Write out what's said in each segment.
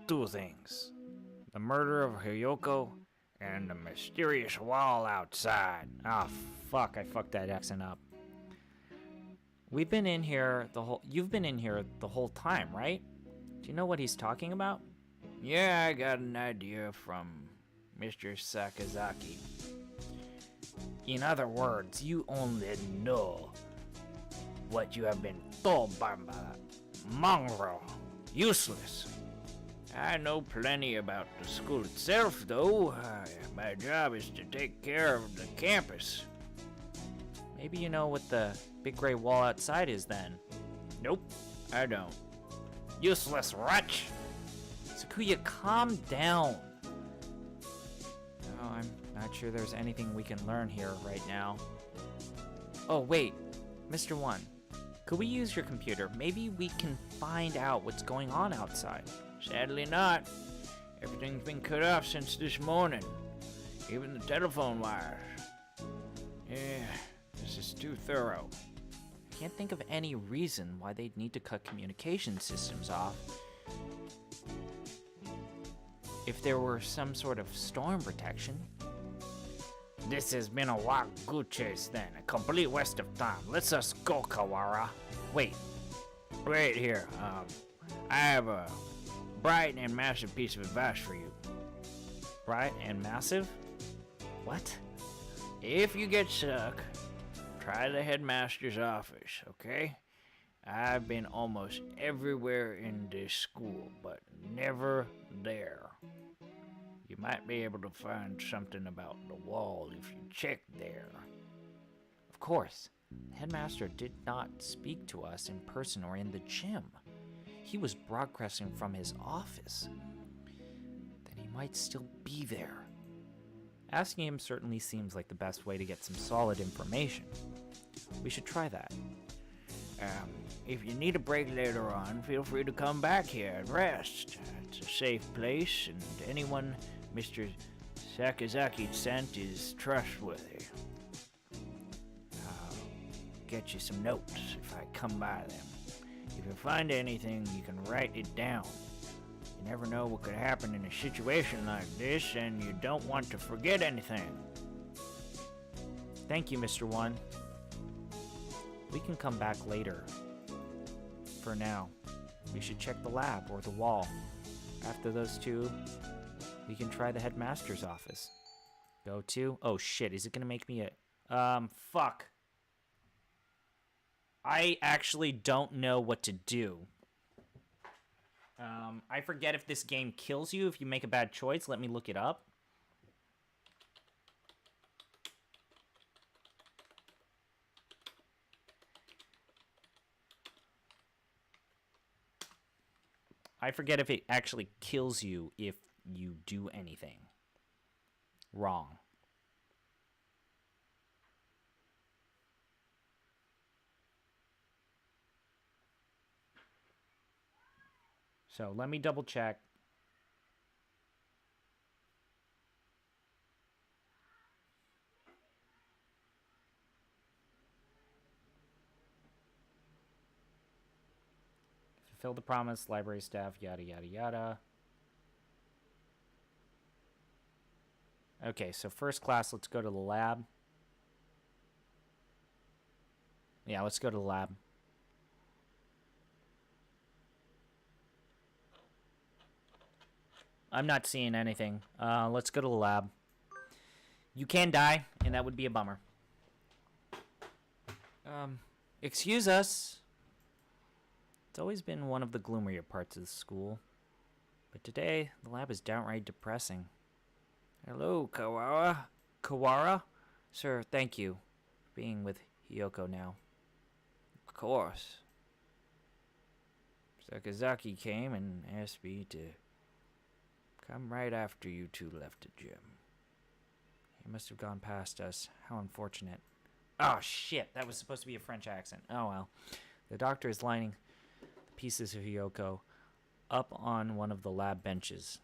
two things. The murder of Hiyoko and the mysterious wall outside. Ah, fuck, I fucked that accent up. You've been in here the whole time, right? Do you know what he's talking about? Yeah, I got an idea from Mr. Sakazaki. In other words, you only know what you have been told by the mongrel. Useless. I know plenty about the school itself, though. My job is to take care of the campus. Maybe you know what the big gray wall outside is then. Nope, I don't. Useless wretch! Sakuya, calm down. Oh, I'm not sure there's anything we can learn here right now. Oh, wait. Mr. One, could we use your computer? Maybe we can find out what's going on outside. Sadly not. Everything's been cut off since this morning. Even the telephone wires. Yeah, this is too thorough. I can't think of any reason why they'd need to cut communication systems off. If there were some sort of storm protection. This has been a wild goose chase then, a complete waste of time. Let's us go, Kawara. Wait here. I have a bright and massive piece of advice for you. Bright and massive? What? If you get stuck, try the headmaster's office, okay? I've been almost everywhere in this school, but never there. You might be able to find something about the wall if you check there. Of course, the headmaster did not speak to us in person or in the gym. He was broadcasting from his office. Then he might still be there. Asking him certainly seems like the best way to get some solid information. We should try that. If you need a break later on, feel free to come back here and rest. It's a safe place, and anyone Mr. Sakazaki sent is trustworthy. I'll get you some notes if I come by them. If you find anything, you can write it down. You never know what could happen in a situation like this, and you don't want to forget anything. Thank you, Mr. One. We can come back later. For now, we should check the lab or the wall. After those two, we can try the headmaster's office. Go to... Oh shit, is it gonna make me a... fuck. I actually don't know what to do. I forget if this game kills you if you make a bad choice. Let me look it up. I forget if it actually kills you if you do anything wrong. So let me double check. Fulfill the promise, library staff, yada, yada, yada. Okay, so first class, let's go to the lab. Yeah, let's go to the lab. I'm not seeing anything. Let's go to the lab. You can die, and that would be a bummer. Excuse us. It's always been one of the gloomier parts of the school. But today, the lab is downright depressing. Hello, Kawara. Kawara? Sir, thank you for being with Hiyoko now. Of course. Sakazaki came and asked me to come right after you two left the gym. He must have gone past us. How unfortunate. Oh, shit. That was supposed to be a French accent. Oh, well. The doctor is lining the pieces of Hiyoko up on one of the lab benches.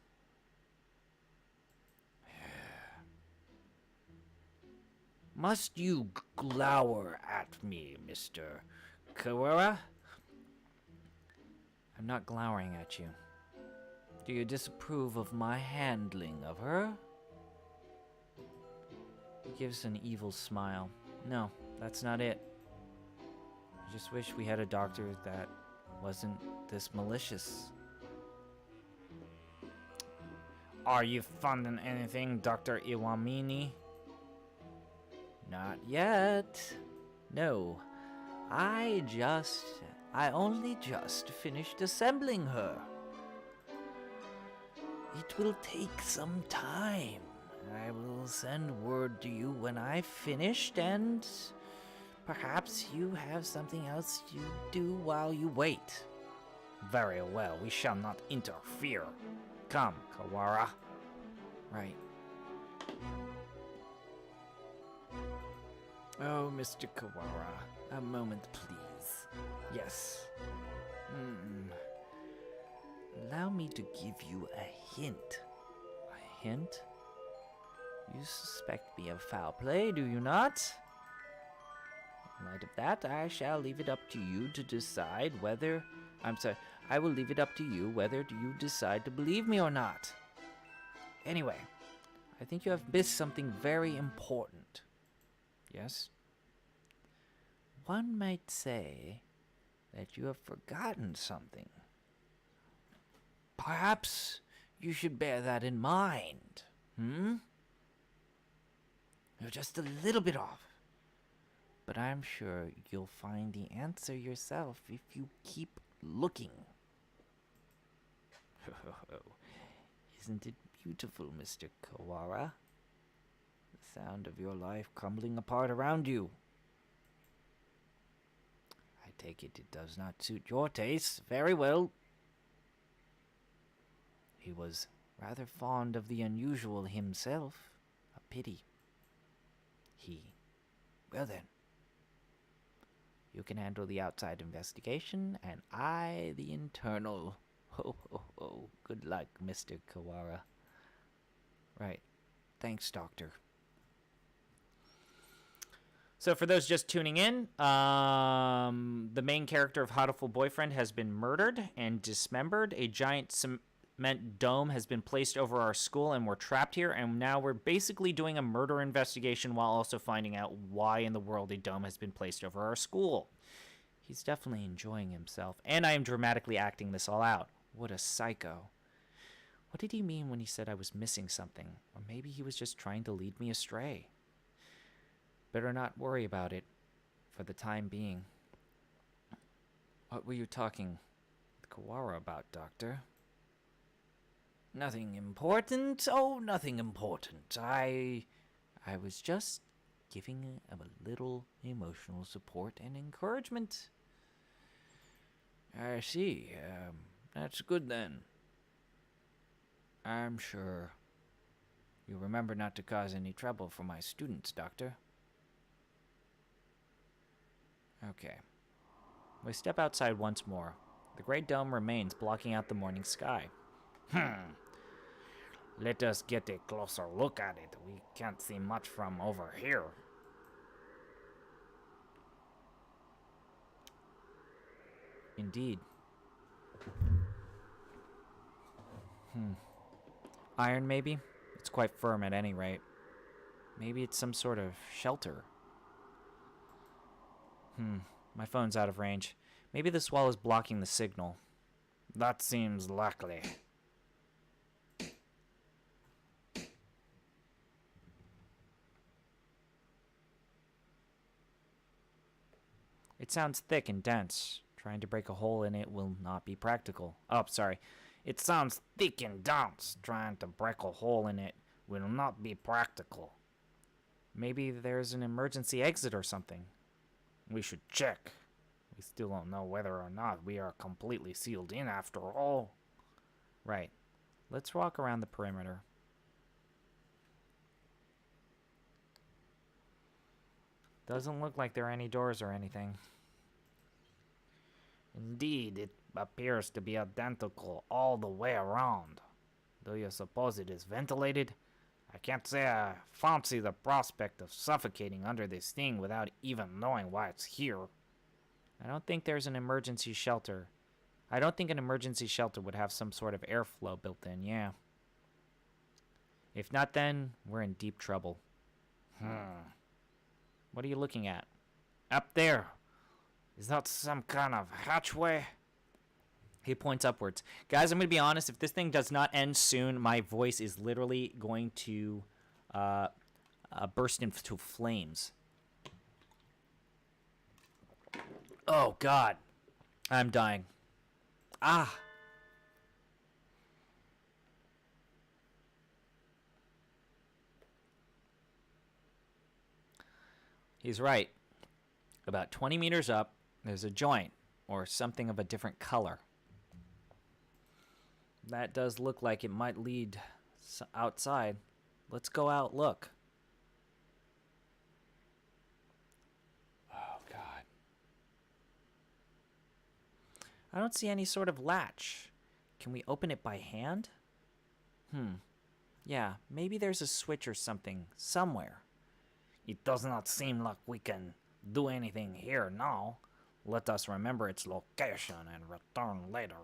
Must you glower at me, Mr. Kawara? I'm not glowering at you. Do you disapprove of my handling of her? He gives an evil smile. No, that's not it. I just wish we had a doctor that wasn't this malicious. Are you funding anything, Dr. Iwamini? Not yet. No. I only just finished assembling her. It will take some time. I will send word to you when I've finished, and perhaps you have something else you do while you wait. Very well, we shall not interfere. Come, Kawara. Right. Oh, Mr. Kawara, a moment, please. Yes. Allow me to give you a hint. A hint? You suspect me of foul play, do you not? In light of that, I shall leave it up to you to decide whether... I will leave it up to you whether you decide to believe me or not. Anyway, I think you have missed something very important. Yes? One might say that you have forgotten something. Perhaps you should bear that in mind. You're just a little bit off. But I'm sure you'll find the answer yourself if you keep looking. Isn't it beautiful, Mr. Kawara? The sound of your life crumbling apart around you. I take it does not suit your taste. Very well. He was rather fond of the unusual himself. A pity. Well then. You can handle the outside investigation, and I the internal. Ho, ho, ho. Good luck, Mr. Kawara. Right. Thanks, Doctor. So for those just tuning in, the main character of Hatoful Boyfriend has been murdered and dismembered. A giant cement dome has been placed over our school, and we're trapped here, and now we're basically doing a murder investigation while also finding out why in the world a dome has been placed over our school. He's definitely enjoying himself, and I am dramatically acting this all out. What a psycho. What did he mean when he said I was missing something? Or maybe he was just trying to lead me astray. Better not worry about it for the time being. What were you talking with Kawara about, Doctor? Nothing important. Oh, nothing important. I was just giving him a little emotional support and encouragement. I see. That's good then. I'm sure you remember not to cause any trouble for my students, Doctor. Okay. We step outside once more. The great dome remains, blocking out the morning sky. Let us get a closer look at it. We can't see much from over here. Indeed. Iron, maybe? It's quite firm at any rate. Maybe it's some sort of shelter. My phone's out of range. Maybe this wall is blocking the signal. That seems likely. It sounds thick and dense. Trying to break a hole in it will not be practical. Oh, sorry. It sounds thick and dense. Trying to break a hole in it will not be practical. Maybe there's an emergency exit or something. We should check. We still don't know whether or not we are completely sealed in after all. Right. Let's walk around the perimeter. Doesn't look like there are any doors or anything. Indeed, it appears to be identical all the way around. Do you suppose it is ventilated? I can't say I fancy the prospect of suffocating under this thing without even knowing why it's here. I don't think there's an emergency shelter. I don't think an emergency shelter would have some sort of airflow built in, yeah. If not, then we're in deep trouble. What are you looking at? Up there. Is that some kind of hatchway? He points upwards. Guys, I'm going to be honest. If this thing does not end soon, my voice is literally going to burst into flames. Oh, God. I'm dying. Ah. He's right. About 20 meters up, there's a joint, or something of a different color. That does look like it might lead outside. Let's go out, look. Oh, God. I don't see any sort of latch. Can we open it by hand? Yeah, maybe there's a switch or something somewhere. It does not seem like we can do anything here now. Let us remember its location and return later.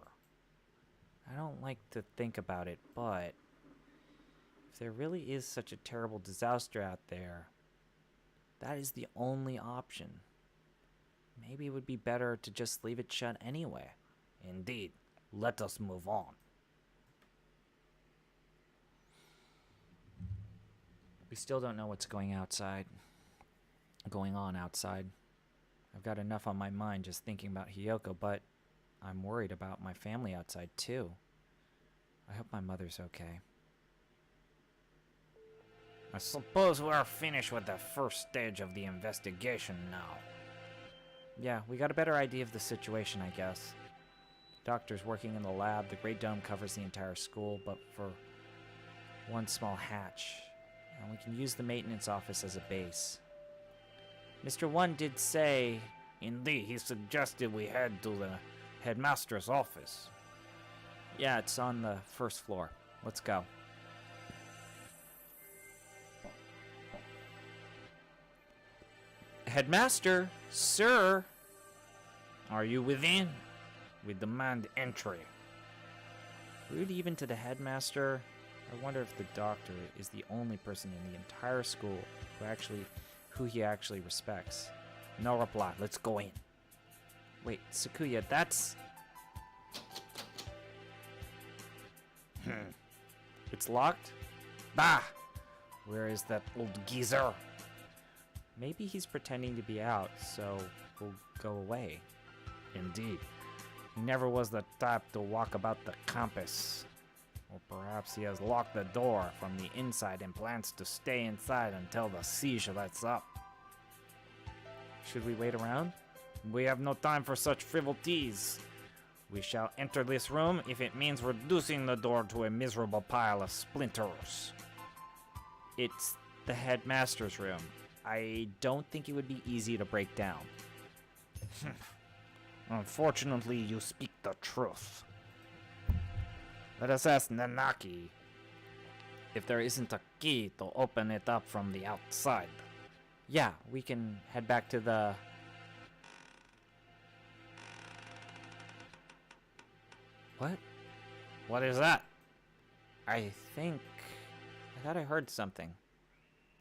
I don't like to think about it, but if there really is such a terrible disaster out there, that is the only option. Maybe it would be better to just leave it shut anyway. Indeed. Let us move on. We still don't know what's going on outside. I've got enough on my mind just thinking about Hiyoko, but I'm worried about my family outside too. I hope my mother's okay. I suppose we're finished with the first stage of the investigation now. Yeah, we got a better idea of the situation, I guess. Doctor's working in the lab. The Great Dome covers the entire school, but for one small hatch. And we can use the maintenance office as a base. Mr. One did say... Indeed, he suggested we head to the headmaster's office. Yeah, it's on the first floor. Let's go. Headmaster, sir. Are you within? We demand entry. Rude even to the headmaster. I wonder if the doctor is the only person in the entire school who he actually respects. No reply. Let's go in. Wait, Sakuya, that's... It's locked? Bah! Where is that old geezer? Maybe he's pretending to be out, so we'll go away. Indeed. He never was the type to walk about the campus. Or perhaps he has locked the door from the inside and plans to stay inside until the siege lets up. Should we wait around? We have no time for such frivolities. We shall enter this room if it means reducing the door to a miserable pile of splinters. It's the headmaster's room. I don't think it would be easy to break down. Unfortunately, you speak the truth. Let us ask Nanaki if there isn't a key to open it up from the outside. Yeah, we can head back to the... What? What is that? I thought I heard something.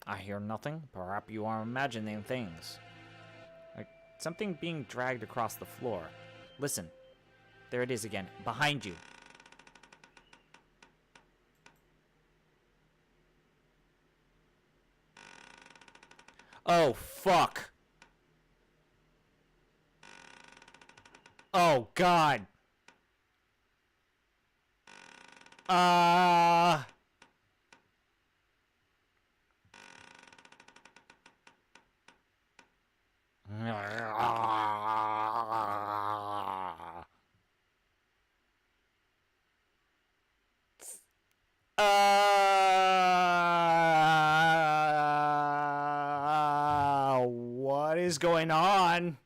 I hear nothing. Perhaps you are imagining things. Like something being dragged across the floor. Listen. There it is again. Behind you. Oh, fuck. Oh, God. What is going on?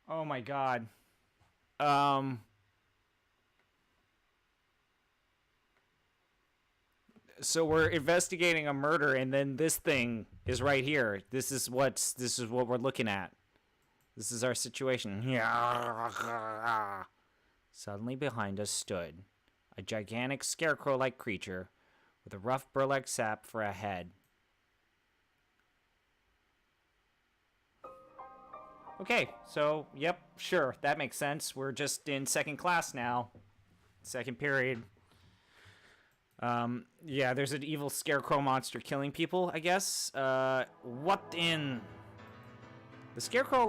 Oh my God. So we're investigating a murder, and then this thing is right here. This is what we're looking at. This is our situation. Suddenly behind us stood a gigantic scarecrow-like creature with a rough burlap sack for a head. Okay, so, yep, sure, that makes sense. We're just in second class now. Second period. Yeah, there's an evil scarecrow monster killing people, I guess. What in... The scarecrow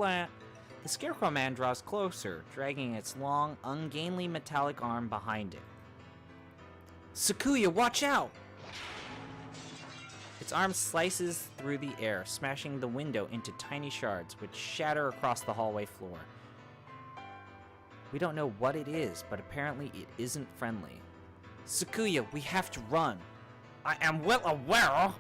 man draws closer, dragging its long, ungainly metallic arm behind it. Sakuya, watch out! Its arm slices through the air, smashing the window into tiny shards, which shatter across the hallway floor. We don't know what it is, but apparently it isn't friendly. Sakuya, we have to run. I am well aware.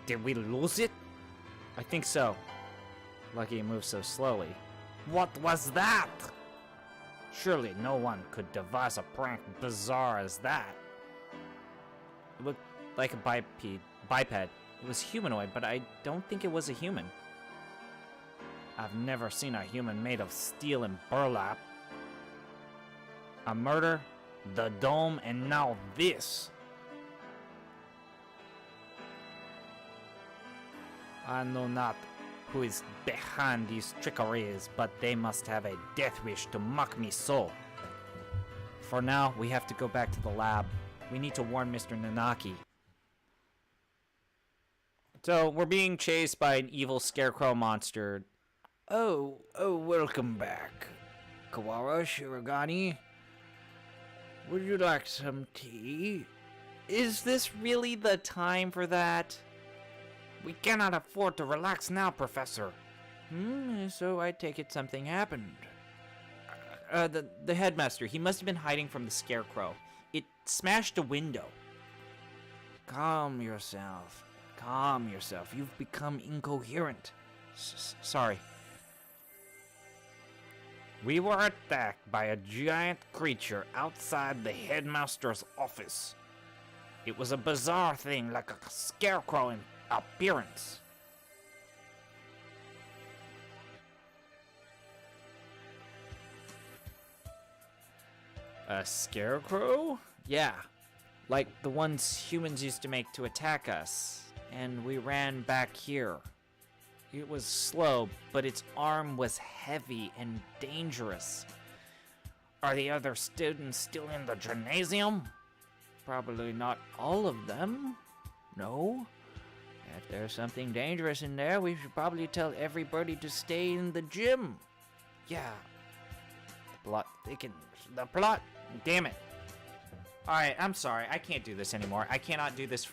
Did we lose it? I think so. Lucky it moves so slowly. What was that? Surely no one could devise a prank bizarre as that. It looked like a biped. It was humanoid, but I don't think it was a human. I've never seen a human made of steel and burlap. A murder, the dome, and now this. I know not who is behind these trickeries, but they must have a death wish to mock me so. For now, we have to go back to the lab. We need to warn Mr. Nanaki. So, we're being chased by an evil scarecrow monster. Oh, welcome back. Kawara, Shirogane. Would you like some tea? Is this really the time for that? We cannot afford to relax now, Professor. So I take it something happened. The headmaster, he must have been hiding from the scarecrow. It smashed a window. Calm yourself. Calm yourself. You've become incoherent. Sorry. We were attacked by a giant creature outside the headmaster's office. It was a bizarre thing, like a scarecrow in appearance. A scarecrow? Yeah, like the ones humans used to make to attack us. And we ran back here. It was slow, but its arm was heavy and dangerous. Are the other students still in the gymnasium? Probably not all of them. No? If there's something dangerous in there, we should probably tell everybody to stay in the gym. Yeah. The plot thickens. The plot. Damn it. Alright, I'm sorry. I can't do this anymore. I cannot do this.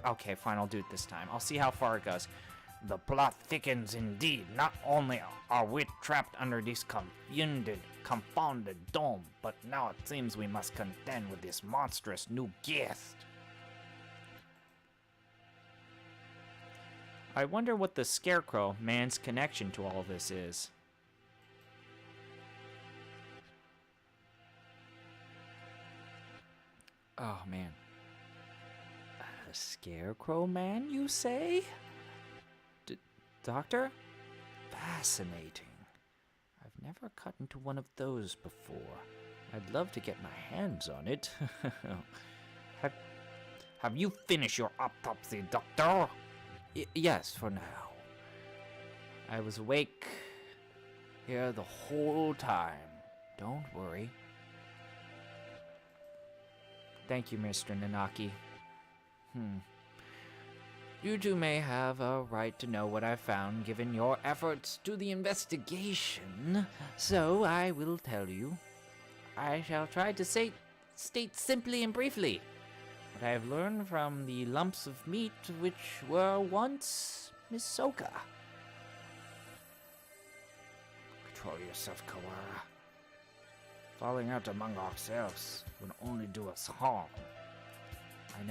Okay, fine. I'll do it this time. I'll see how far it goes. The plot thickens indeed. Not only are we trapped under this confounded dome, but now it seems we must contend with this monstrous new guest. I wonder what the Scarecrow man's connection to all this is. Oh, man. A Scarecrow man, you say? Doctor? Fascinating. I've never cut into one of those before. I'd love to get my hands on it. Have you finished your autopsy, Doctor? Yes, for now. I was awake here the whole time. Don't worry. Thank you, Mr. Nanaki. You two may have a right to know what I found given your efforts to the investigation, so I will tell you. I shall try to state simply and briefly what I have learned from the lumps of meat which were once Miss Soka. Control yourself, Kawara. Falling out among ourselves would only do us harm. I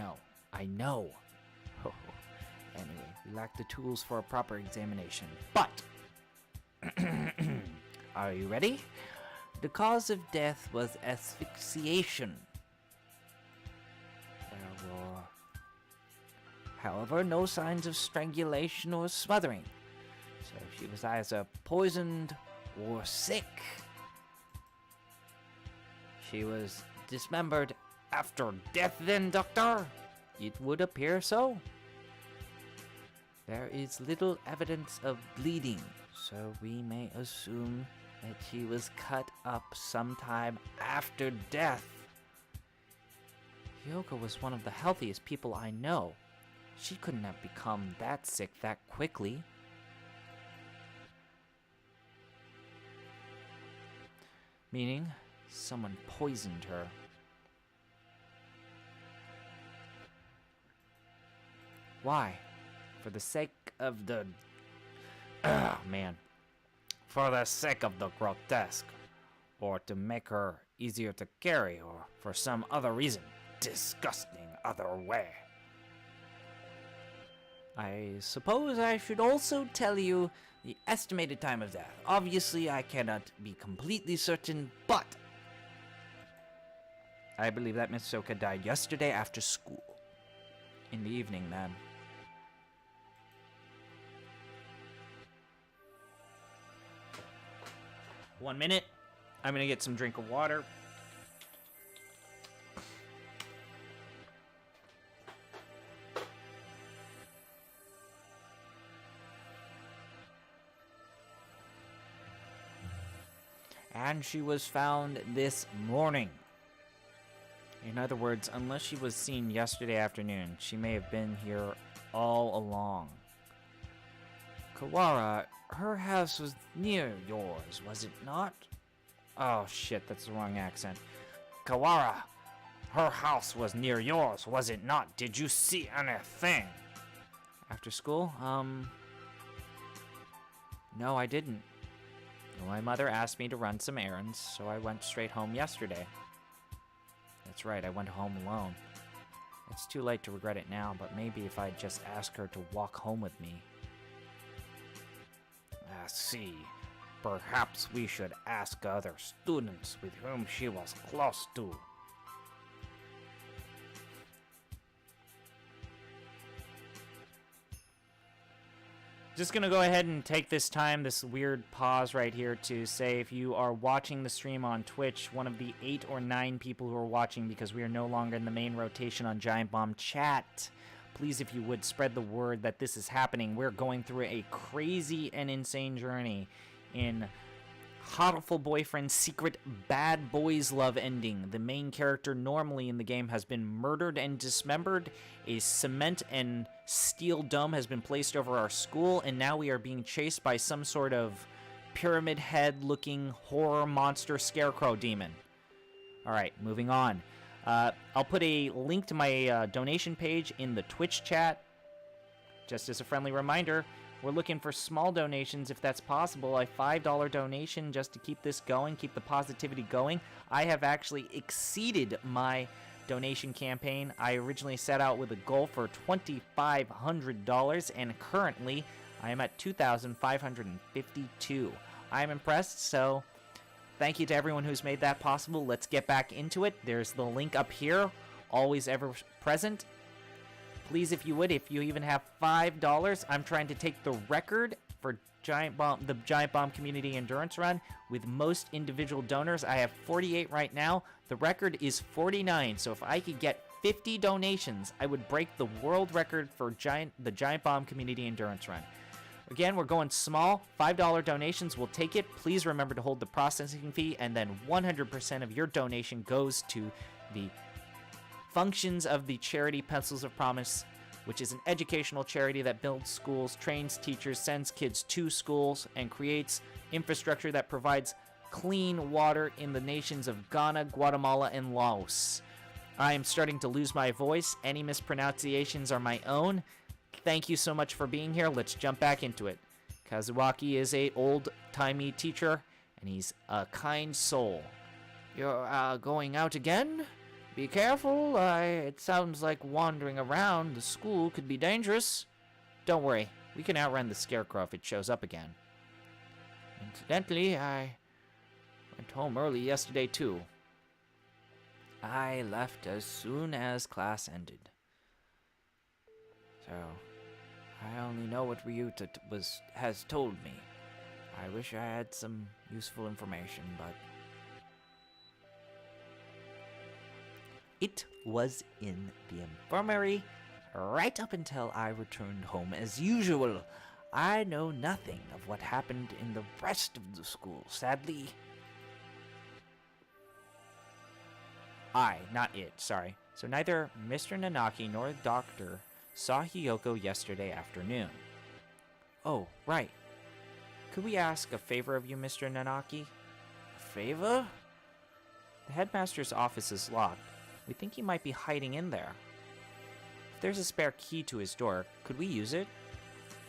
know. Anyway, we lack the tools for a proper examination, but Are you ready? The cause of death was asphyxiation. There were, however, no signs of strangulation or smothering. So she was either poisoned or sick. She was dismembered after death then, Doctor? It would appear so. There is little evidence of bleeding, so we may assume that she was cut up sometime after death. Hyoko was one of the healthiest people I know. She couldn't have become that sick that quickly. Meaning, someone poisoned her. Why? For the sake of the... For the sake of the grotesque. Or to make her easier to carry, or for some other reason. Disgusting other way. I suppose I should also tell you the estimated time of death. Obviously, I cannot be completely certain, but I believe that Miss Soka died yesterday after school. In the evening, then. One minute. I'm gonna get some drink of water. And she was found this morning. In other words, unless she was seen yesterday afternoon, she may have been here all along. Kawara, her house was near yours, was it not? Oh shit, that's the wrong accent. Kawara, her house was near yours, was it not? Did you see anything? After school? No, I didn't. My mother asked me to run some errands, so I went straight home yesterday. That's right, I went home alone. It's too late to regret it now, but maybe if I'd just ask her to walk home with me. I see. Perhaps we should ask other students with whom she was close to. Just gonna go ahead and take this time, this weird pause right here, to say if you are watching the stream on Twitch, one of the 8 or 9 people who are watching, because we are no longer in the main rotation on Giant Bomb chat, please, if you would, spread the word that this is happening. We're going through a crazy and insane journey in Hatoful Boyfriend's secret bad boys love ending. The main character normally in the game has been murdered and dismembered. A cement and steel dome has been placed over our school, and now we are being chased by some sort of pyramid head looking horror monster scarecrow demon. Alright, moving on. I'll put a link to my donation page in the Twitch chat. Just as a friendly reminder, we're looking for small donations if that's possible. A $5 donation just to keep this going, keep the positivity going. I have actually exceeded my donation campaign. I originally set out with a goal for $2,500, and currently I am at $2,552. I'm impressed, so thank you to everyone who's made that possible. Let's get back into it. There's the link up here, always ever present. Please, if you would, if you even have $5, I'm trying to take the record for the Giant Bomb Community Endurance Run with most individual donors. I have 48 right now. The record is 49, so if I could get 50 donations, I would break the world record for the Giant Bomb Community Endurance Run. Again, we're going small. $5 donations, we'll take it. Please remember to hold the processing fee, and then 100% of your donation goes to the functions of the charity Pencils of Promise, which is an educational charity that builds schools, trains teachers, sends kids to schools, and creates infrastructure that provides clean water in the nations of Ghana, Guatemala, and Laos. I am starting to lose my voice. Any mispronunciations are my own. Thank you so much for being here. Let's jump back into it. Kazuaki is a old-timey teacher, and he's a kind soul. You're going out again? Be careful, it sounds like wandering around the school could be dangerous. Don't worry, we can outrun the scarecrow if it shows up again. Incidentally, I Went home early yesterday, too. I left as soon as class ended. So, I only know what Ryuta has told me. I wish I had some useful information, but... It was in the infirmary right up until I returned home as usual. I know nothing of what happened in the rest of the school, sadly. Not it, sorry. So neither Mr. Nanaki nor the doctor saw Hiyoko yesterday afternoon. Oh, right. Could we ask a favor of you, Mr. Nanaki? A favor? The headmaster's office is locked. We think he might be hiding in there. If there's a spare key to his door, could we use it?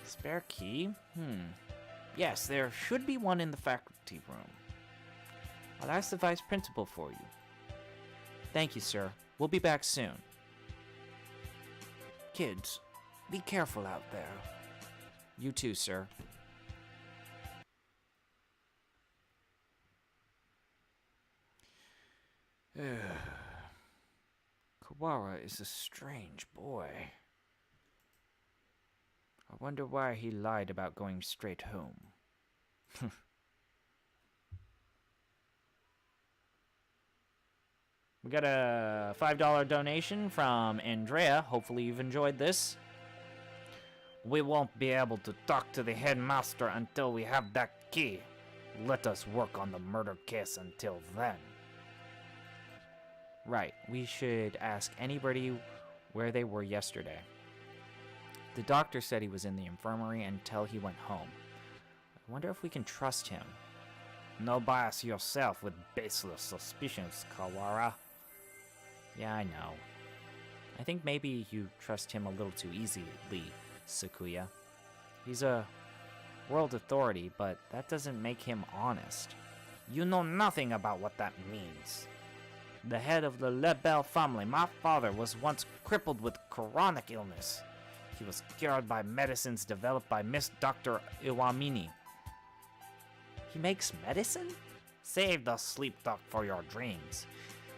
Spare key? Yes, there should be one in the faculty room. I'll ask the vice principal for you. Thank you, sir. We'll be back soon. Kids, be careful out there. You too, sir. Kawara is a strange boy. I wonder why he lied about going straight home. We got a $5 donation from Andrea. Hopefully you've enjoyed this. We won't be able to talk to the headmaster until we have that key. Let us work on the murder case until then. Right, we should ask anybody where they were yesterday. The doctor said he was in the infirmary until he went home. I wonder if we can trust him. No bias yourself with baseless suspicions, Kawara. Yeah, I know. I think maybe you trust him a little too easily, Sakuya. He's a world authority, but that doesn't make him honest. You know nothing about what that means. The head of the Lebel family, my father, was once crippled with chronic illness. He was cured by medicines developed by Miss Dr. Iwamini. He makes medicine? Save the sleep talk for your dreams.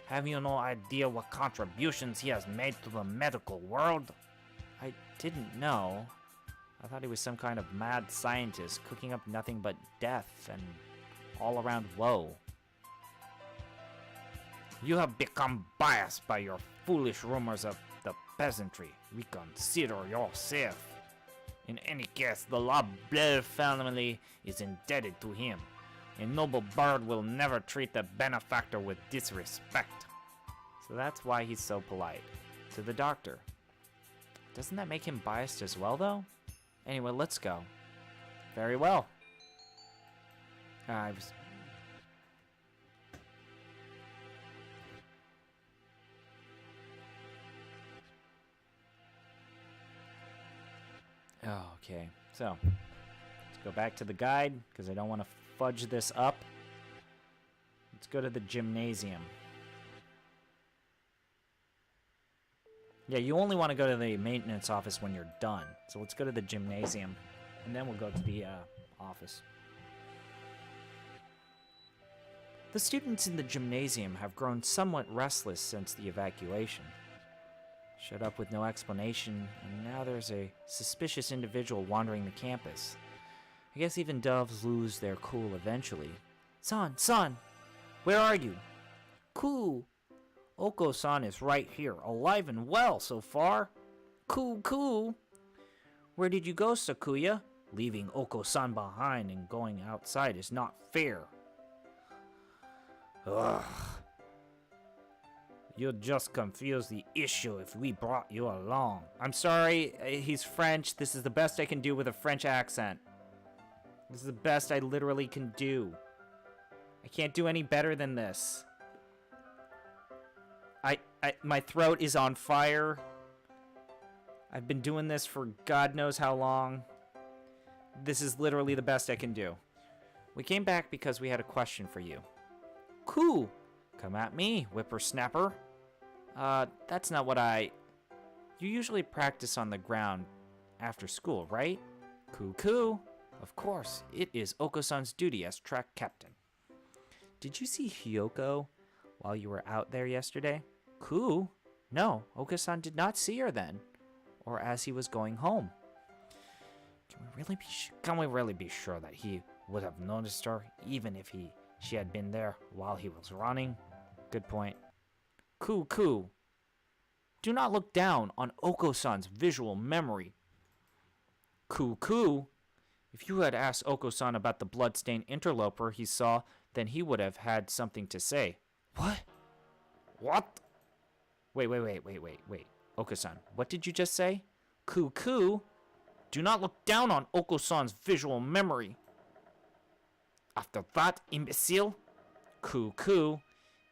Have you no idea what contributions he has made to the medical world? I didn't know. I thought he was some kind of mad scientist cooking up nothing but death and all-around woe. You have become biased by your foolish rumors of the peasantry. Reconsider yourself. In any case, the Lebel family is indebted to him. A noble bird will never treat the benefactor with disrespect. So that's why he's so polite. To the doctor. Doesn't that make him biased as well, though? Anyway, let's go. Very well. Oh, okay. So, let's go back to the guide, because I don't want to fudge this up. Let's go to the gymnasium. Yeah, you only want to go to the maintenance office when you're done. So let's go to the gymnasium, and then we'll go to the office. The students in the gymnasium have grown somewhat restless since the evacuation. Shut up with no explanation, and now there's a suspicious individual wandering the campus. I guess even doves lose their cool eventually. San, where are you? Cool. Oko-san is right here, alive and well so far. Cool. Where did you go, Sakuya? Leaving Oko-san behind and going outside is not fair. Ugh. You'll just confuse the issue if we brought you along. I'm sorry, he's French. This is the best I can do with a French accent. This is the best I literally can do. I can't do any better than this. My throat is on fire. I've been doing this for God knows how long. This is literally the best I can do. We came back because we had a question for you. Cool. Come at me, whippersnapper. That's not what You usually practice on the ground after school, right? Cool. Of course, it is Oko-san's duty as track captain. did you see Hyoko while you were out there yesterday? Ku? No, Oka-san did not see her then, or as he was going home. Can we really be sure that he would have noticed her, even if she had been there while he was running? Good point. Ku. Do not look down on Oko-san's visual memory. Ku. If you had asked Oko-san about the bloodstained interloper he saw, then he would have had something to say. What? Wait. Oko-san, what did you just say? Ku. Do not look down on Oko-san's visual memory. After that, imbecile? Ku.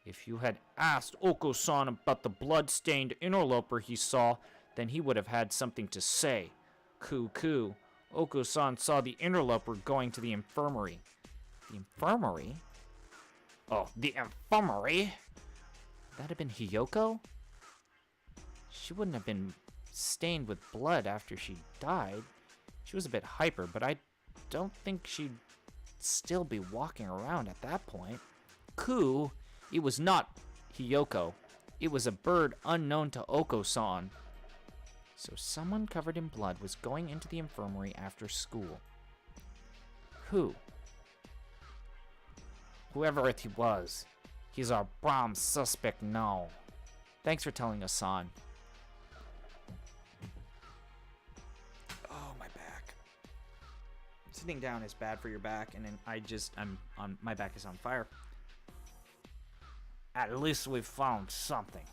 If you had asked Oko-san about the blood-stained interloper he saw, then he would have had something to say. Ku. Oko-san saw the interloper going to the infirmary. The infirmary? Oh, the infirmary? Would that have been Hiyoko? She wouldn't have been stained with blood after she died. She was a bit hyper, but I don't think she'd still be walking around at that point. Ku, it was not Hiyoko. It was a bird unknown to Oko-san. So someone covered in blood was going into the infirmary after school. Who? Whoever it was, he's our prime suspect now. Thanks for telling us, San. Oh, my back. Sitting down is bad for your back, and then my back is on fire. At least we've found something.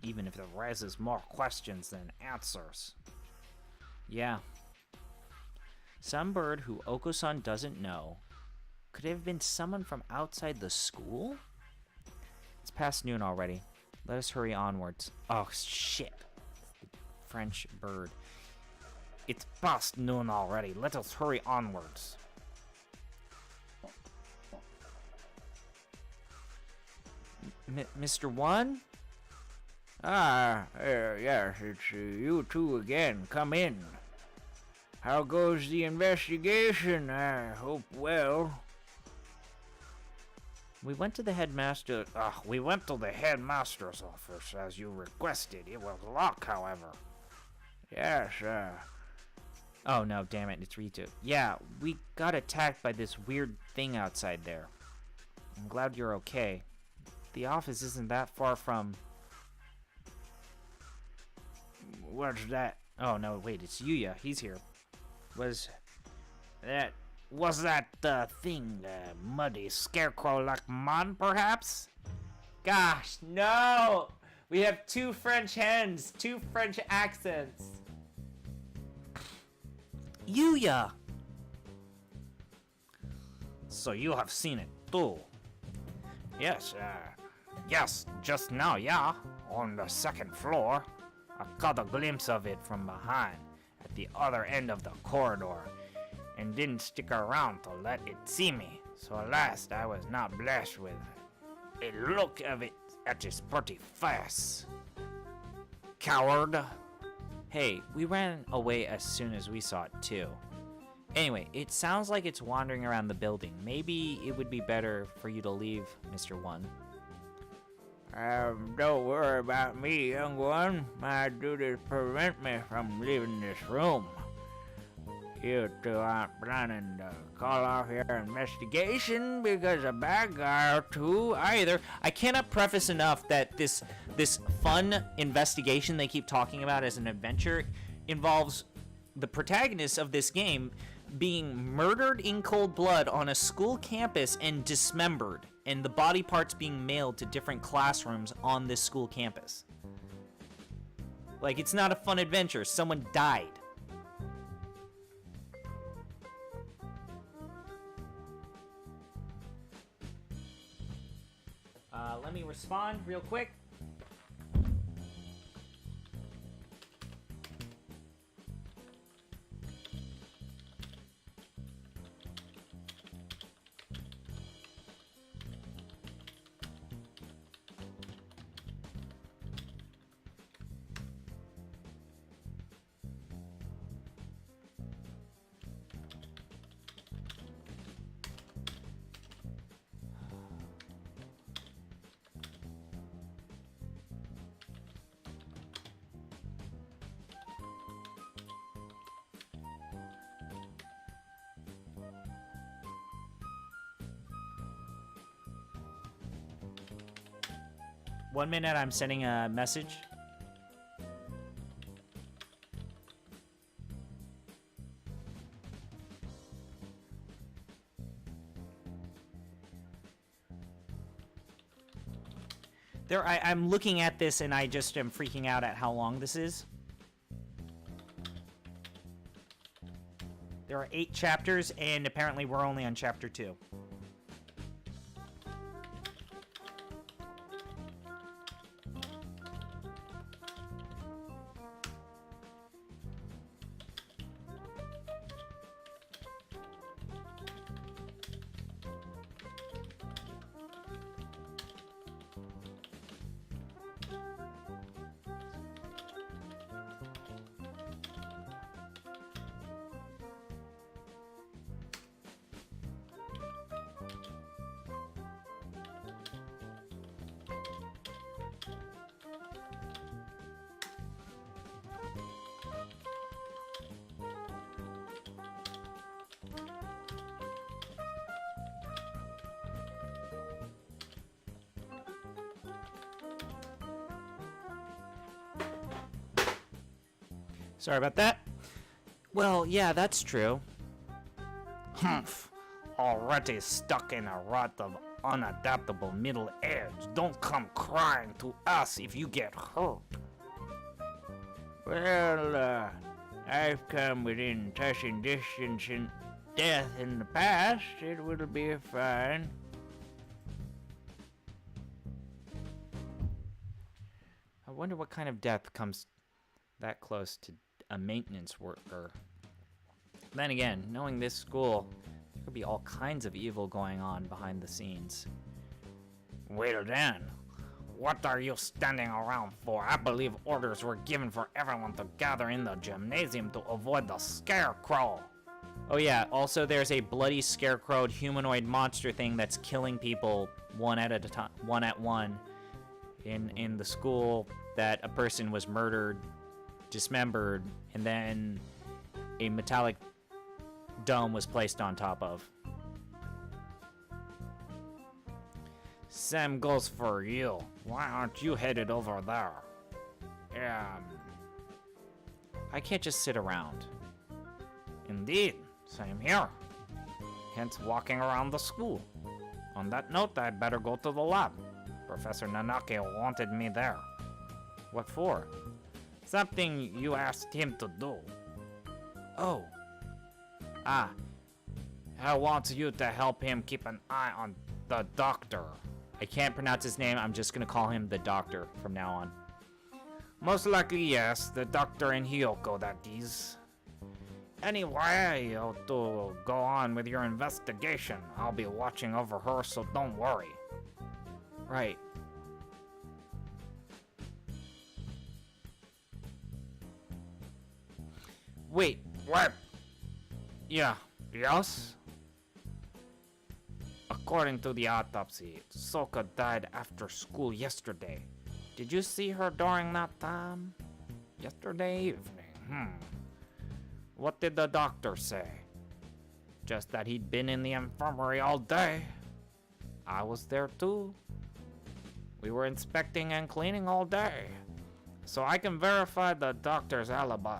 Even if it raises more questions than answers. Yeah. Some bird who Oko-san doesn't know. Could it have been someone from outside the school? It's past noon already. Let us hurry onwards. Oh, shit. French bird. It's past noon already. Let us hurry onwards. Mr. One? Yes, it's you two again. Come in. How goes the investigation? I hope well. We went to the headmaster. We went to the headmaster's office as you requested. It was locked, however. Yes, Oh no, damn it, it's Ritu. Yeah, we got attacked by this weird thing outside there. I'm glad you're okay. The office isn't that far from... What's that? Oh no, wait, it's Yuya. He's here. Was that the thing, muddy scarecrow-like mon, perhaps? Gosh, no! We have two French hens, two French accents. Yuya! So you have seen it too? Yes, just now, yeah. On the second floor. I caught a glimpse of it from behind, at the other end of the corridor, and didn't stick around to let it see me. So at last I was not blessed with a look of it at its pretty face. Coward! Hey, we ran away as soon as we saw it too. Anyway, it sounds like it's wandering around the building. Maybe it would be better for you to leave, Mr. One. Don't worry about me, young one. My duties prevent me from leaving this room. You two aren't planning to call off your investigation because a bad guy or two Either. I cannot preface enough that this fun investigation they keep talking about as an adventure involves the protagonist of this game being murdered in cold blood on a school campus and dismembered, and the body parts being mailed to different classrooms on this school campus. Like, it's not a fun adventure. Someone died. Let me respond real quick. 1 minute, I'm sending a message. I'm looking at this and I just am freaking out at how long this is. There are 8 chapters, and apparently we're only on chapter 2. Sorry about that. Well, yeah, that's true. Humph. Already stuck in a rut of unadaptable middle age. Don't come crying to us if you get hurt. Well, I've come within touching distance in death in the past. It will be fine. I wonder what kind of death comes that close to a maintenance worker. Then again, knowing this school, there could be all kinds of evil going on behind the scenes. Well then, what are you standing around for? I believe orders were given for everyone to gather in the gymnasium to avoid the scarecrow. Oh yeah, also there's a bloody scarecrowed humanoid monster thing that's killing people one at a time, one at one, in the school that a person was murdered, dismembered, and then a metallic dome was placed on top of. Same goes for you. Why aren't you headed over there? I can't just sit around. Indeed, same here. Hence walking around the school. On that note, I'd better go to the lab. Professor Nanake wanted me there. What for? Something you asked him to do. Oh. I want you to help him keep an eye on the doctor. I can't pronounce his name, I'm just gonna call him the doctor from now on. Most likely yes, the doctor in Hyoko, that is. Anyway, you have to go on with your investigation. I'll be watching over her, so don't worry. Right. Wait. What? Yeah. Yes? According to the autopsy, Soka died after school yesterday. Did you see her during that time? Yesterday evening, What did the doctor say? Just that he'd been in the infirmary all day. I was there too. We were inspecting and cleaning all day. So I can verify the doctor's alibi.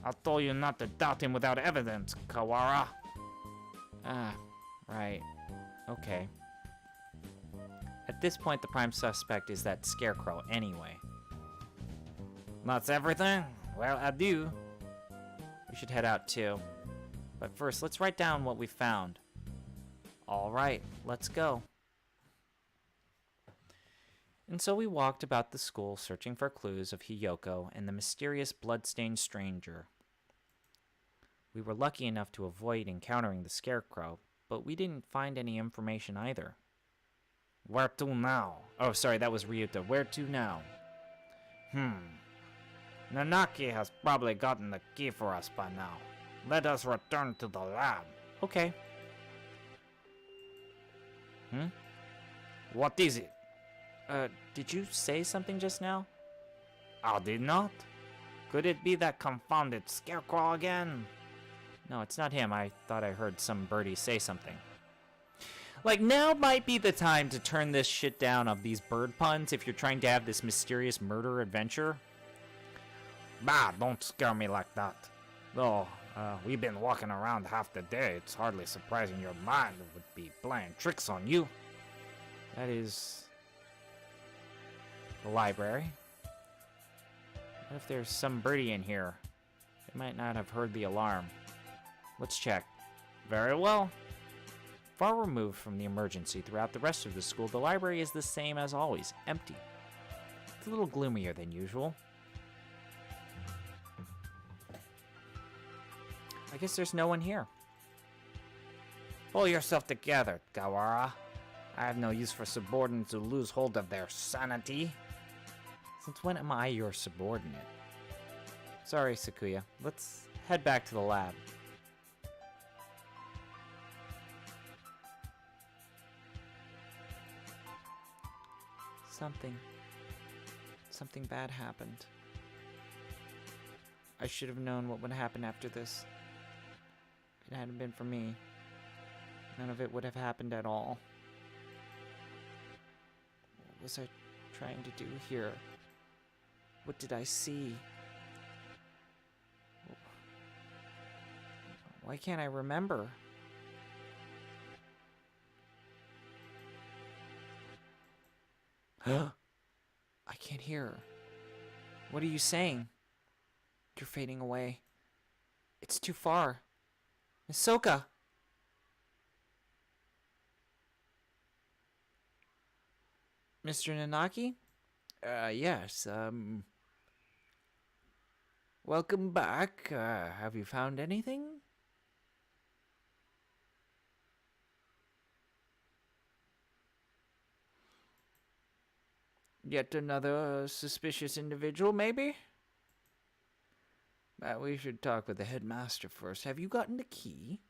I told you not to doubt him without evidence, Kawara. Ah, right. Okay. At this point, the prime suspect is that scarecrow anyway. That's everything? Well, adieu. We should head out too. But first, let's write down what we found. All right, let's go. And so we walked about the school searching for clues of Hiyoko and the mysterious blood-stained stranger. We were lucky enough to avoid encountering the scarecrow, but we didn't find any information either. Where to now? Oh, sorry, that was Ryuta. Where to now? Nanaki has probably gotten the key for us by now. Let us return to the lab. Okay. What is it? Did you say something just now? I did not. Could it be that confounded scarecrow again? No, it's not him. I thought I heard some birdie say something. Like, now might be the time to turn this shit down of these bird puns if you're trying to have this mysterious murder adventure. Bah, don't scare me like that. Though, we've been walking around half the day. It's hardly surprising your mind would be playing tricks on you. That is the library. What if there's some birdie in here? They might not have heard the alarm. Let's check. Very well. Far removed from the emergency throughout the rest of the school, the library is the same as always, empty. It's a little gloomier than usual. I guess there's no one here. Pull yourself together, Gawara. I have no use for subordinates who lose hold of their sanity. Since when am I your subordinate? Sorry, Sakuya. Let's head back to the lab. Something bad happened. I should have known what would happen after this. If it hadn't been for me, none of it would have happened at all. What was I trying to do here? What did I see? Why can't I remember? I can't hear. What are you saying? You're fading away. It's too far. Misoka! Mr. Nanaki? Yes, welcome back. Have you found anything? Yet another suspicious individual, maybe? We should talk with the headmaster first. Have you gotten the key?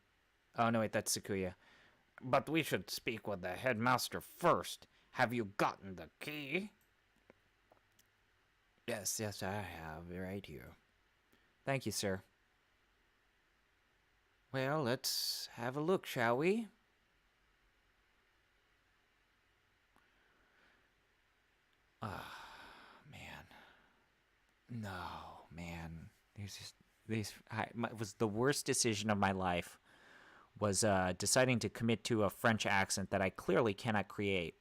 Oh, no, wait, that's Sakuya. But we should speak with the headmaster first. Have you gotten the key? Yes, I have. Right here. Thank you, sir. Well, let's have a look, shall we? Ah, man. No, man. It was the worst decision of my life. Was deciding to commit to a French accent that I clearly cannot create,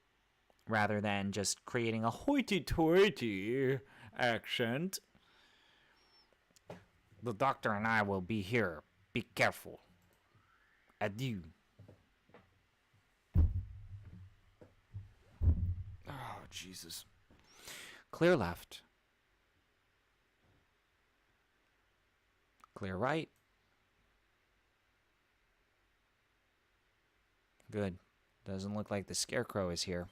rather than just creating a hoity-toity accent. The doctor and I will be here. Be careful. Adieu. Oh, Jesus. Clear left. Clear right. Good. Doesn't look like the scarecrow is here.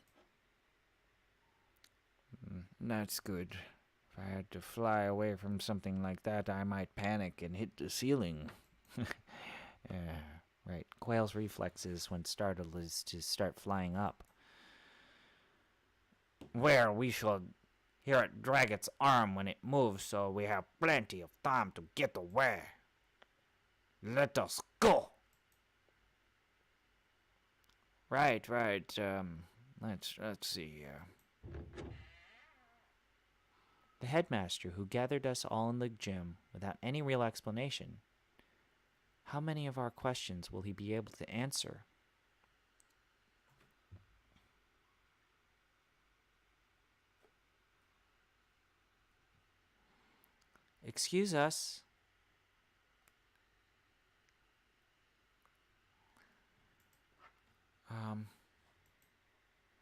That's good. If I had to fly away from something like that, I might panic and hit the ceiling. Right. Quail's reflexes when startled is to start flying up. Where we should hear it drag its arm when it moves, so we have plenty of time to get away. Let us go. Right. Let's see. The headmaster who gathered us all in the gym without any real explanation. How many of our questions will he be able to answer? Excuse us.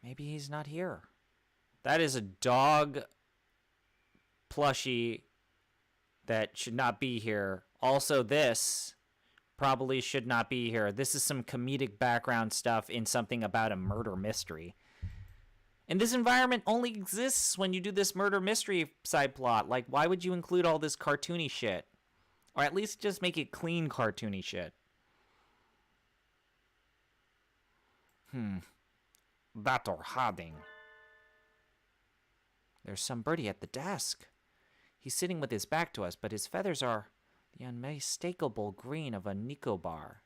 Maybe he's not here. That is a dog plushie that should not be here. Also, this probably should not be here. This is some comedic background stuff in something about a murder mystery. And this environment only exists when you do this murder mystery side plot. Like, why would you include all this cartoony shit? Or at least just make it clean cartoony shit. That or hiding. There's some birdie at the desk. He's sitting with his back to us, but his feathers are the unmistakable green of a Nicobar.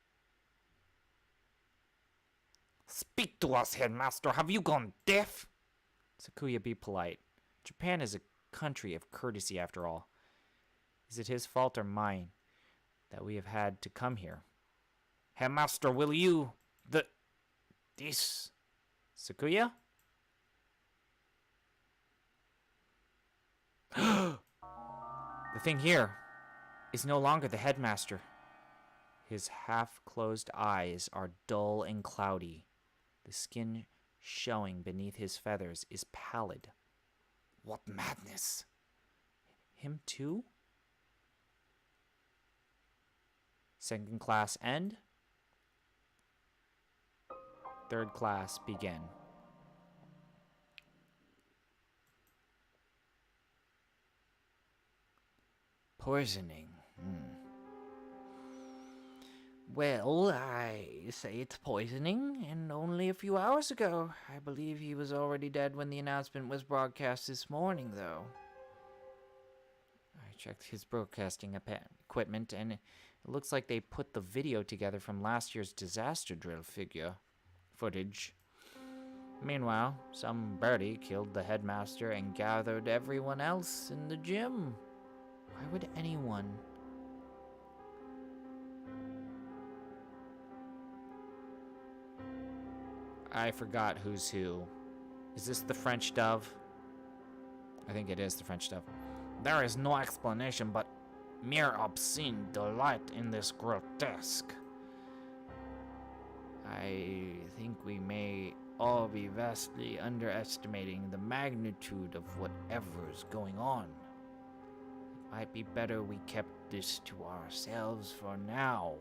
Speak to us, headmaster. Have you gone deaf? Sakuya, be polite. Japan is a country of courtesy, after all. Is it his fault or mine that we have had to come here? Headmaster, will you... This... Sakuya? The thing here is no longer the headmaster. His half-closed eyes are dull and cloudy. The skin showing beneath his feathers is pallid. What madness! Him too? Second class end. Third class begin. Poisoning. Well, I say it's poisoning, and only a few hours ago. I believe he was already dead when the announcement was broadcast this morning, though. I checked his broadcasting equipment, and it looks like they put the video together from last year's disaster drill footage. Meanwhile, some birdie killed the headmaster and gathered everyone else in the gym. Why would anyone... I forgot who's who. Is this the French dove? I think it is the French dove. There is no explanation but mere obscene delight in this grotesque. I think we may all be vastly underestimating the magnitude of whatever's going on. It might be better we kept this to ourselves for now.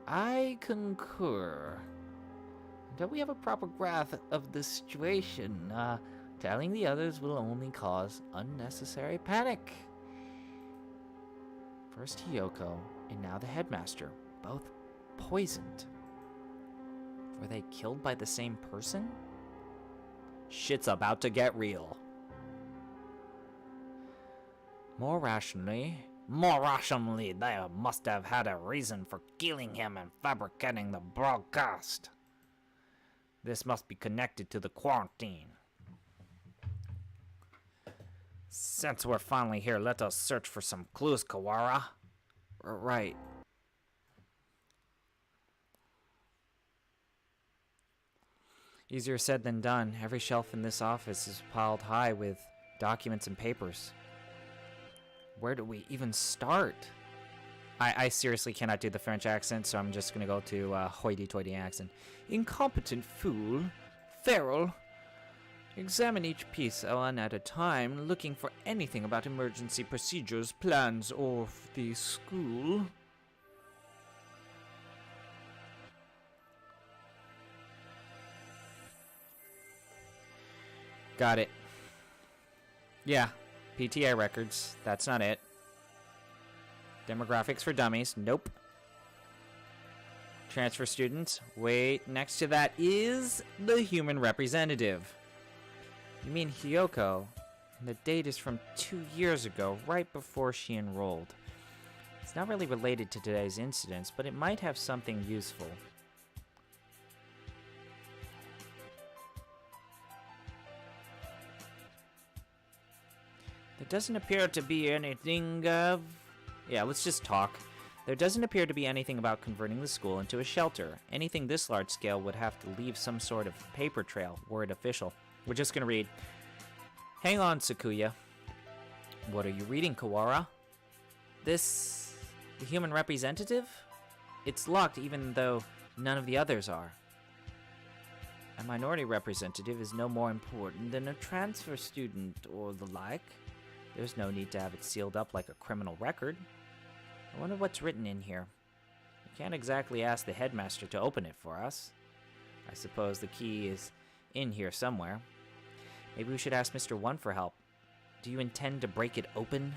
I concur. Until we have a proper grasp of the situation, telling the others will only cause unnecessary panic. First Hiyoko, and now the headmaster, both poisoned. Were they killed by the same person? Shit's about to get real. More rationally, they must have had a reason for killing him and fabricating the broadcast. This must be connected to the quarantine. Since we're finally here, let us search for some clues, Kawara. Right. Easier said than done. Every shelf in this office is piled high with documents and papers. Where do we even start? I seriously cannot do the French accent, so I'm just going to go to hoity-toity accent. Incompetent fool. Feral. Examine each piece one at a time, looking for anything about emergency procedures, plans of the school. Got it. Yeah, PTA records. That's not it. Demographics for dummies. Nope. Transfer students. Wait, next to that is the human representative. You mean Hiyoko? And the date is from 2 years ago, right before she enrolled. It's not really related to today's incidents, but it might have something useful. There doesn't appear to be anything of... Yeah, let's just talk. There doesn't appear to be anything about converting the school into a shelter. Anything this large scale would have to leave some sort of paper trail, were it official. We're just gonna read. Hang on, Sakuya. What are you reading, Kawara? This... the human representative? It's locked even though none of the others are. A minority representative is no more important than a transfer student or the like. There's no need to have it sealed up like a criminal record. I wonder what's written in here. We can't exactly ask the headmaster to open it for us. I suppose the key is in here somewhere. Maybe we should ask Mr. One for help. Do you intend to break it open?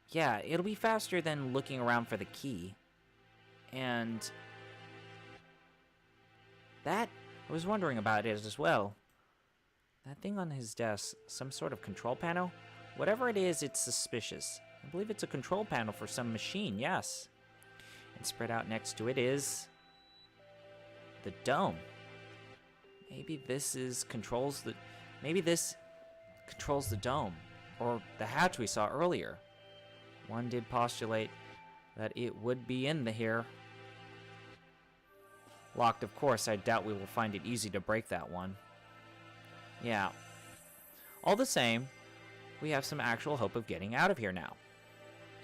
Yeah, it'll be faster than looking around for the key. And... that? I was wondering about it as well. That thing on his desk, some sort of control panel? Whatever it is, it's suspicious. I believe it's a control panel for some machine, yes. And spread out next to it is... The dome. Maybe this controls the dome, or the hatch we saw earlier. One did postulate that it would be in here. Locked, of course. I doubt we will find it easy to break that one. Yeah. All the same, we have some actual hope of getting out of here now.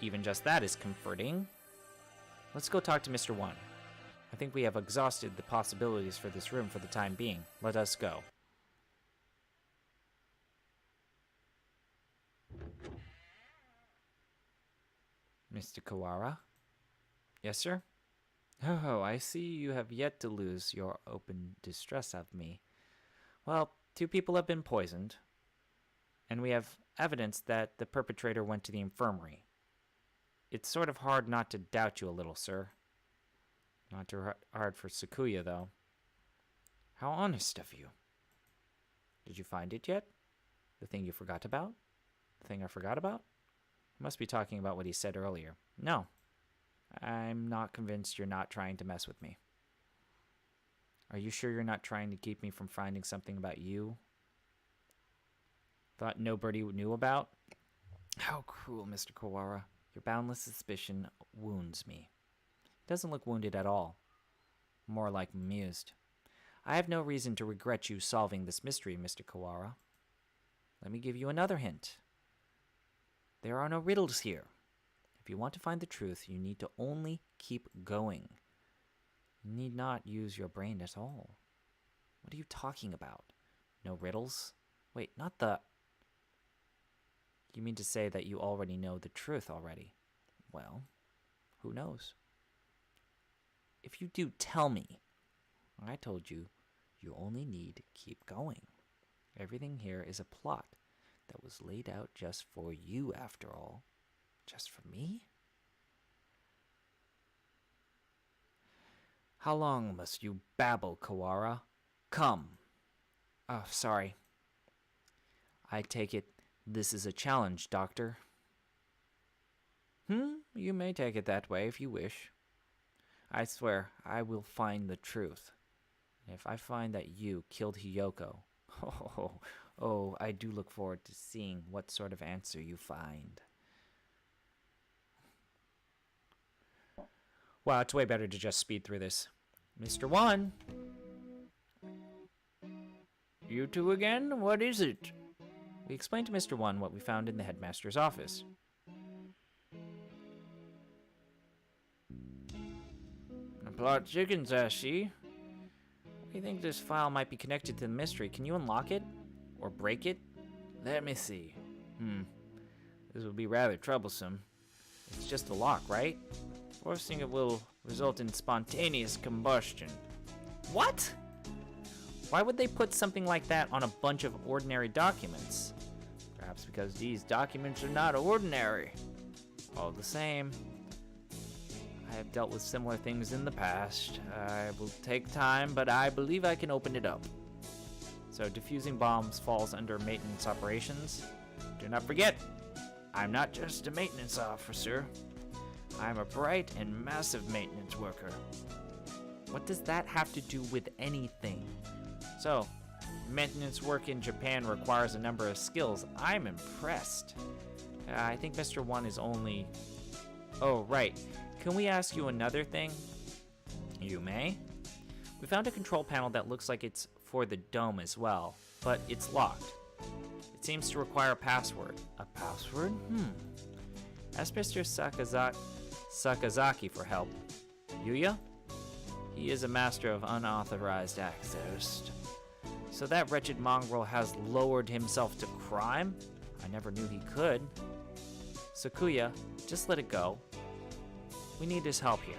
Even just that is comforting. Let's go talk to Mr. One. I think we have exhausted the possibilities for this room for the time being. Let us go. Mr. Kawara? Yes, sir? Oh, I see you have yet to lose your open distress of me. Well, 2 people have been poisoned, and we have evidence that the perpetrator went to the infirmary. It's sort of hard not to doubt you a little, sir. Not too hard for Sakuya, though. How honest of you. Did you find it yet? The thing you forgot about? The thing I forgot about? You must be talking about what he said earlier. No. I'm not convinced you're not trying to mess with me. Are you sure you're not trying to keep me from finding something about you? Thought nobody knew about? How cruel, Mr. Kawara. Your boundless suspicion wounds me. He doesn't look wounded at all. More like amused. I have no reason to regret you solving this mystery, Mr. Kawara. Let me give you another hint. There are no riddles here. If you want to find the truth, you need to only keep going. You need not use your brain at all. What are you talking about? No riddles? Wait, not the... You mean to say that you already know the truth already? Well, who knows? If you do, tell me. I told you, you only need to keep going. Everything here is a plot that was laid out just for you, after all. Just for me? How long must you babble, Kawara? Come. Oh, sorry. I take it this is a challenge, Doctor. You may take it that way if you wish. I swear, I will find the truth. If I find that you killed Hiyoko, I do look forward to seeing what sort of answer you find. Wow, it's way better to just speed through this. Mr. One! You two again? What is it? We explained to Mr. One what we found in the headmaster's office. A plot chickens, I see. We think this file might be connected to the mystery. Can you unlock it? Or break it? Let me see. This will be rather troublesome. It's just a lock, right? Forcing it will result in spontaneous combustion. What? Why would they put something like that on a bunch of ordinary documents? Perhaps because these documents are not ordinary. All the same, I have dealt with similar things in the past. I will take time, but I believe I can open it up. So defusing bombs falls under maintenance operations? Do not forget, I'm not just a maintenance officer. I'm a bright and massive maintenance worker. What does that have to do with anything? So, maintenance work in Japan requires a number of skills. I'm impressed. I think Mr. One is only... Oh, right. Can we ask you another thing? You may. We found a control panel that looks like it's for the dome as well, but it's locked. It seems to require a password. A password? Ask Mr. Sakazaki for help. Yuya? He is a master of unauthorized access. So that wretched mongrel has lowered himself to crime? I never knew he could. Sakuya, just let it go. We need his help here.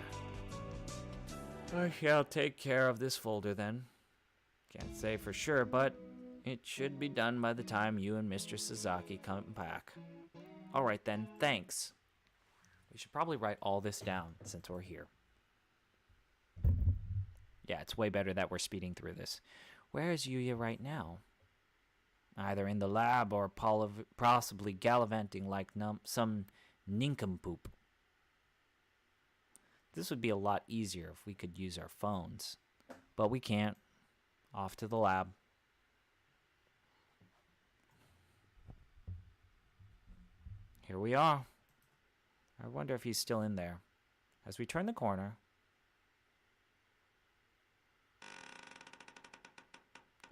I shall take care of this folder then. Can't say for sure, but it should be done by the time you and Mr. Sasaki come back. All right then, thanks. We should probably write all this down since we're here. Yeah, it's way better that we're speeding through this. Where is Yuya right now? Either in the lab or possibly gallivanting like some nincompoop. This would be a lot easier if we could use our phones. But we can't. Off to the lab. Here we are. I wonder if he's still in there. As we turn the corner...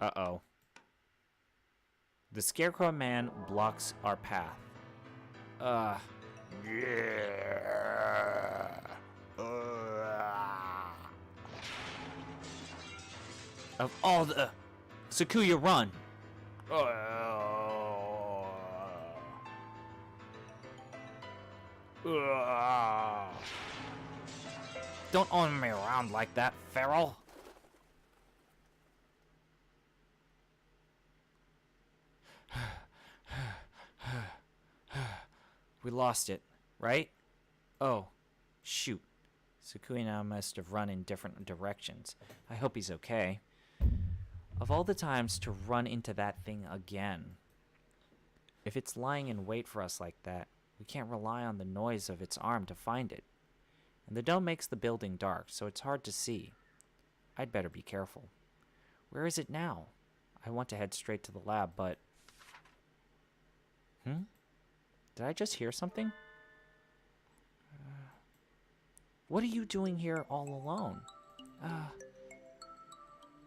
Uh-oh. The Scarecrow Man blocks our path. Of all the... Sakuya, run! Don't own me around like that, feral! We lost it, right? Oh, shoot. Sakuya now must have run in different directions. I hope he's okay. Of all the times to run into that thing again. If it's lying in wait for us like that, we can't rely on the noise of its arm to find it. And the dome makes the building dark, so it's hard to see. I'd better be careful. Where is it now? I want to head straight to the lab, but... Did I just hear something? What are you doing here all alone?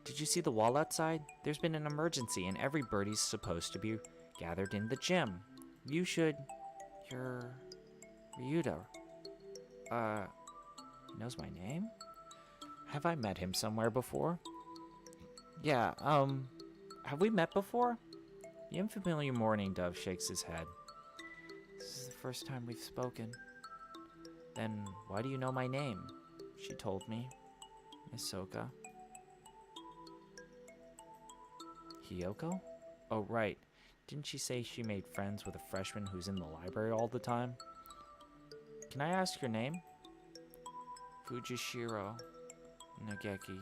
Did you see the wall outside? There's been an emergency and every birdie's supposed to be gathered in the gym. You should... You're... Ryuta. Knows my name? Have I met him somewhere before? Yeah, have we met before? The unfamiliar mourning dove shakes his head. This is the first time we've spoken. Then why do you know my name? She told me. Miss Soka. Hiyoko? Oh, right. Didn't she say she made friends with a freshman who's in the library all the time? Can I ask your name? Fujishiro Nageki.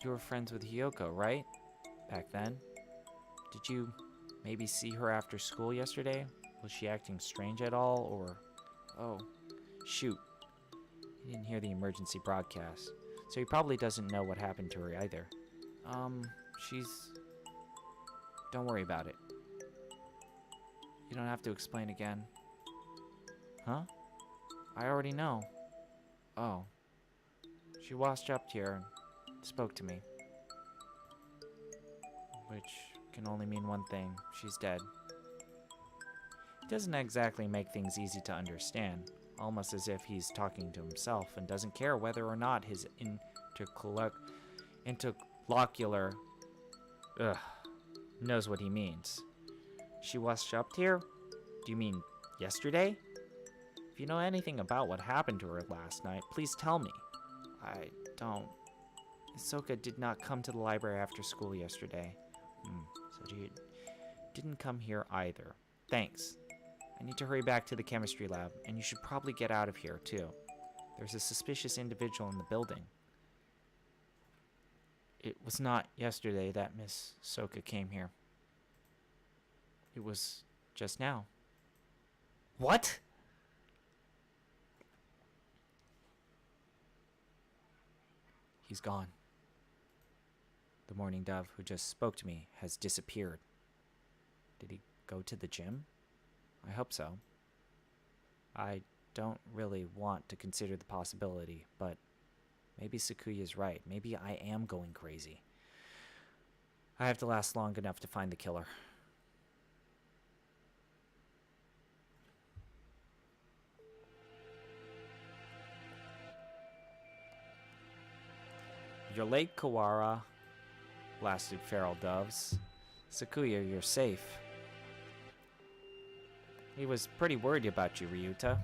You were friends with Hiyoko, right? Back then? Did you maybe see her after school yesterday? Was she acting strange at all, or... Oh, shoot. He didn't hear the emergency broadcast, so he probably doesn't know what happened to her either. She's... Don't worry about it. You don't have to explain again. Huh? I already know. Oh. She washed up here and spoke to me. Which can only mean one thing. She's dead. He doesn't exactly make things easy to understand. Almost as if he's talking to himself and doesn't care whether or not his interlocular knows what he means. She washed up here? Do you mean yesterday? If you know anything about what happened to her last night, please tell me. I don't. Hisoka did not come to the library after school yesterday. So she didn't come here either. Thanks. I need to hurry back to the chemistry lab, and you should probably get out of here, too. There's a suspicious individual in the building. It was not yesterday that Miss Soka came here. It was just now. What? He's gone. The mourning dove who just spoke to me has disappeared. Did he go to the gym? I hope so. I don't really want to consider the possibility, but maybe Sakuya's right. Maybe I am going crazy. I have to last long enough to find the killer. You're late, Kawara, blasted feral doves. Sakuya, you're safe. He was pretty worried about you, Ryuta.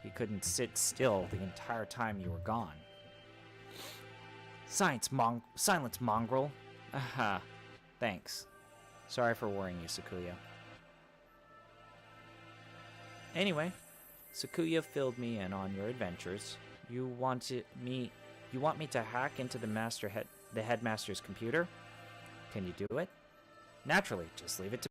He couldn't sit still the entire time you were gone. Silence, mongrel. Aha, thanks. Sorry for worrying you, Sakuya. Anyway, Sakuya filled me in on your adventures. You want me to hack into the headmaster's computer? Can you do it? Naturally, just leave it to